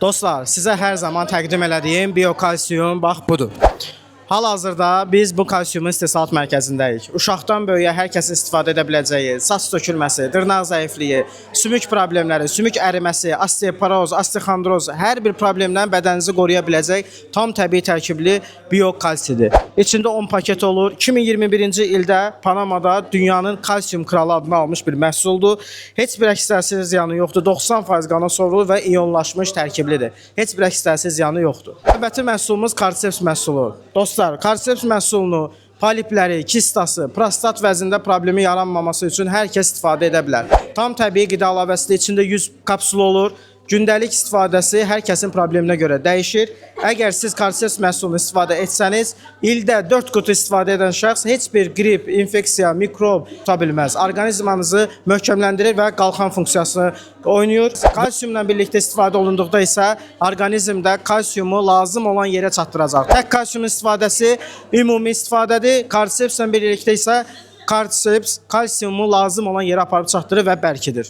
Dostlar, sizə hər zaman təqdim elədiyim biokalsiyum bax budur. Hal-hazırda biz bu kalsiyumun istehsal mərkəzindəyik. Uşaqdan böyüyə hər kəsin istifadə edə biləcəyi saç tökülməsi, dırnaq zəifliyi, sümük problemləri, sümük əriməsi, osteoporoz, osteoxondroz hər bir problemdən bədəninizi qoruya biləcək tam təbii tərkibli biokalsidir. İçində 10 paket olur. 2021-ci ildə Panamada dünyanın kalsiyum kralı adını almış bir məhsuldur. Heç bir əks təsir ziyanı yoxdur. 90% qana sovrulu və iyonlaşmış tərkiblidir. Heç bir əks təsir ziyanı yoxdur. Növbəti məhsulumuz Kardiseps məhsulu. Dostlar, Kardiseps məhsulunu polipləri, kistası, prostat vəzində problemi yaranmaması üçün hər kəs istifadə edə bilər. Tam təbii qida əlavəsidir, içində 100 kapsul olur. Gündəlik istifadəsi hər kəsin probleminə görə dəyişir. Əgər siz Kardiseps məhsulunu istifadə etsəniz, ildə 4 qutu istifadə edən şəxs heç bir qrip, infeksiya, mikrob tuta bilməz. Orqanizmanızı möhkəmləndirir və qalxan funksiyasını oynayır. Kalsiyumla birlikdə istifadə olunduqda isə orqanizmdə kalsiyumu lazım olan yerə çatdıracaq. Tək kalsiyumun istifadəsi ümumi istifadədir. Kardisepslə birlikdə isə Kardiseps kalsiyumu lazım olan yerə aparıb çatdırır və bərkidir.